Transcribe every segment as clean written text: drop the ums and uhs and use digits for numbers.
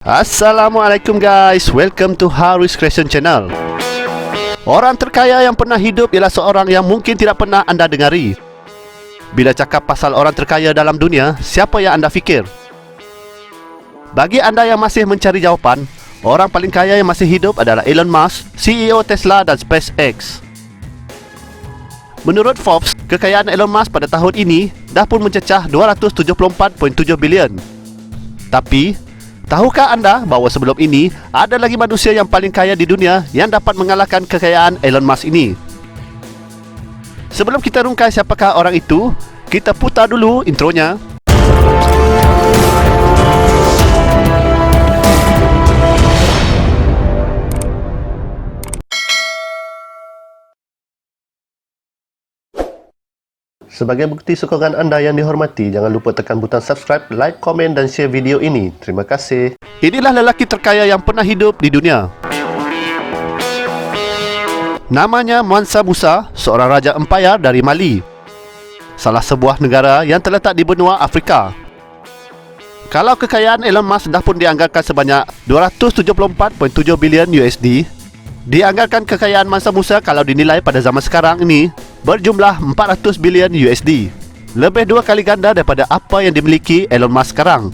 Assalamualaikum guys, welcome to Harus Creation Channel. Orang terkaya yang pernah hidup ialah seorang yang mungkin tidak pernah anda dengari. Bila cakap pasal orang terkaya dalam dunia, siapa yang anda fikir? Bagi anda yang masih mencari jawapan, orang paling kaya yang masih hidup adalah Elon Musk, CEO Tesla dan SpaceX. Menurut Forbes, kekayaan Elon Musk pada tahun ini dah pun mencecah 274.7 bilion. Tapi, tahukah anda bahawa sebelum ini ada lagi manusia yang paling kaya di dunia yang dapat mengalahkan kekayaan Elon Musk ini? Sebelum kita rungkai siapakah orang itu, kita putar dulu intronya. Sebagai bukti sokongan anda yang dihormati, jangan lupa tekan butang subscribe, like, komen dan share video ini. Terima kasih. Inilah lelaki terkaya yang pernah hidup di dunia. Namanya Mansa Musa, seorang raja empayar dari Mali, salah sebuah negara yang terletak di benua Afrika. Kalau kekayaan Elon Musk dah pun dianggarkan sebanyak 274.7 bilion USD, dianggarkan kekayaan Mansa Musa kalau dinilai pada zaman sekarang ini berjumlah 400 bilion USD, lebih 2 kali ganda daripada apa yang dimiliki Elon Musk sekarang.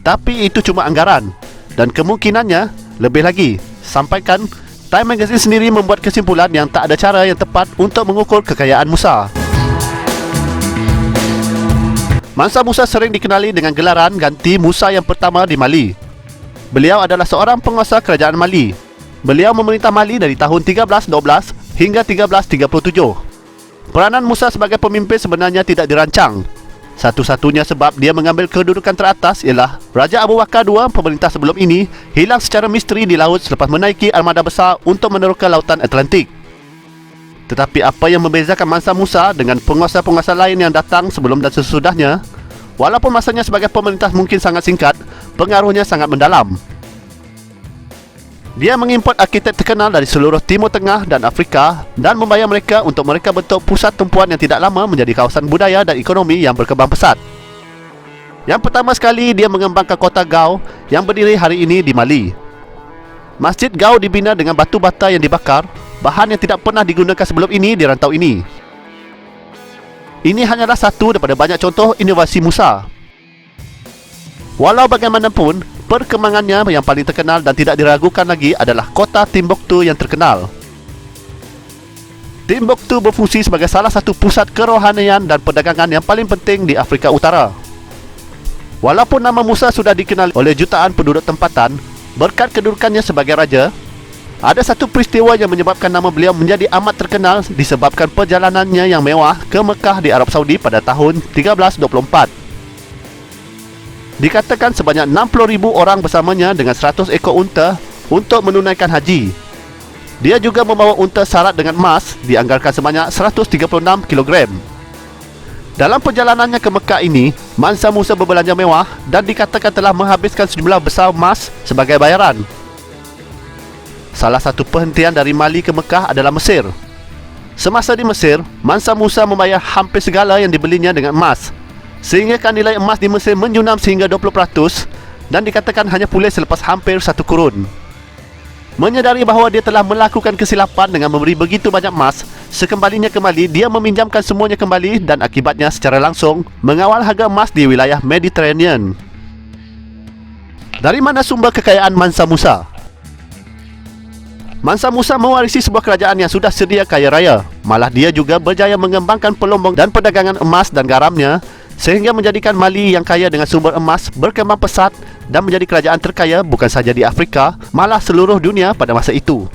Tapi itu cuma anggaran, dan kemungkinannya lebih lagi. Sampaikan, Time Magazine sendiri membuat kesimpulan yang tak ada cara yang tepat untuk mengukur kekayaan Musa. Mansa Musa sering dikenali dengan gelaran ganti Musa yang pertama di Mali. Beliau adalah seorang penguasa kerajaan Mali. Beliau memerintah Mali dari tahun 1312 hingga 1337. Peranan Musa sebagai pemimpin sebenarnya tidak dirancang. Satu-satunya sebab dia mengambil kedudukan teratas ialah Raja Abu Bakar II, pemerintah sebelum ini, hilang secara misteri di laut selepas menaiki armada besar untuk meneroka lautan Atlantik. Tetapi apa yang membezakan Mansa Musa dengan penguasa-penguasa lain yang datang sebelum dan sesudahnya, walaupun masanya sebagai pemerintah mungkin sangat singkat, pengaruhnya sangat mendalam. Dia mengimport arkitek terkenal dari seluruh Timur Tengah dan Afrika dan membayar mereka untuk mereka bentuk pusat tumpuan yang tidak lama menjadi kawasan budaya dan ekonomi yang berkembang pesat. Yang pertama sekali, dia mengembangkan kota Gao yang berdiri hari ini di Mali. Masjid Gao dibina dengan batu bata yang dibakar, bahan yang tidak pernah digunakan sebelum ini di rantau ini. Ini hanyalah satu daripada banyak contoh inovasi Musa. Walau bagaimanapun, perkembangannya yang paling terkenal dan tidak diragukan lagi adalah kota Timbuktu yang terkenal. Timbuktu berfungsi sebagai salah satu pusat kerohanian dan perdagangan yang paling penting di Afrika Utara. Walaupun nama Musa sudah dikenal oleh jutaan penduduk tempatan berkat kedudukannya sebagai raja, ada satu peristiwa yang menyebabkan nama beliau menjadi amat terkenal disebabkan perjalanannya yang mewah ke Mekah di Arab Saudi pada tahun 1324. Dikatakan sebanyak 60,000 orang bersamanya dengan 100 ekor unta untuk menunaikan haji. Dia juga membawa unta syarat dengan emas dianggarkan sebanyak 136 kg. Dalam perjalanannya ke Mekah ini, Mansa Musa berbelanja mewah dan dikatakan telah menghabiskan sejumlah besar emas sebagai bayaran. Salah satu perhentian dari Mali ke Mekah adalah Mesir. Semasa di Mesir, Mansa Musa membayar hampir segala yang dibelinya dengan emas, sehingga kan nilai emas di Mesir menjunam sehingga 20% dan dikatakan hanya pulih selepas hampir 1 kurun. Menyedari bahawa dia telah melakukan kesilapan dengan memberi begitu banyak emas, sekembalinya ke Mali, dia meminjamkan semuanya kembali dan akibatnya secara langsung mengawal harga emas di wilayah Mediterranean. Dari mana sumber kekayaan Mansa Musa? Mansa Musa mewarisi sebuah kerajaan yang sudah sedia kaya raya. Malah dia juga berjaya mengembangkan pelumbung dan perdagangan emas dan garamnya, sehingga menjadikan Mali yang kaya dengan sumber emas berkembang pesat dan menjadi kerajaan terkaya bukan sahaja di Afrika, malah seluruh dunia pada masa itu.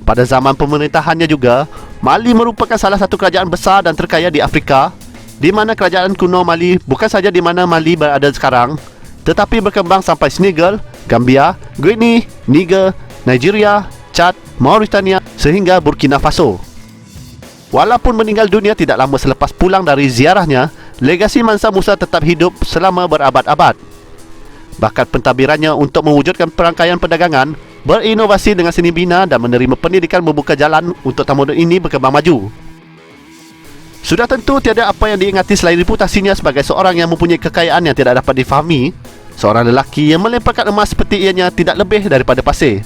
Pada zaman pemerintahannya juga, Mali merupakan salah satu kerajaan besar dan terkaya di Afrika, di mana kerajaan kuno Mali bukan sahaja di mana Mali berada sekarang, tetapi berkembang sampai Senegal, Gambia, Guinea, Niger, Nigeria, Chad, Mauritania sehingga Burkina Faso. Walaupun meninggal dunia tidak lama selepas pulang dari ziarahnya, legasi Mansa Musa tetap hidup selama berabad-abad. Bakat pentadbirannya untuk mewujudkan perangkaian perdagangan, berinovasi dengan seni bina dan menerima pendidikan membuka jalan untuk tamadun ini berkembang maju. Sudah tentu tiada apa yang diingati selain reputasinya sebagai seorang yang mempunyai kekayaan yang tidak dapat difahami. Seorang lelaki yang melemparkan emas seperti ianya tidak lebih daripada pasir.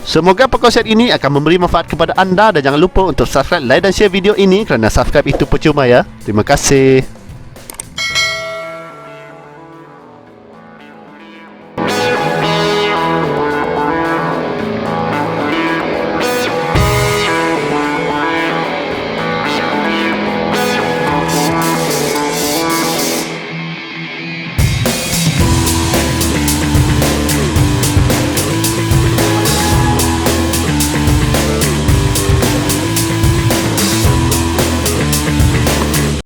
Semoga perkongsian ini akan memberi manfaat kepada anda dan jangan lupa untuk subscribe, like dan share video ini kerana subscribe itu percuma ya. Terima kasih.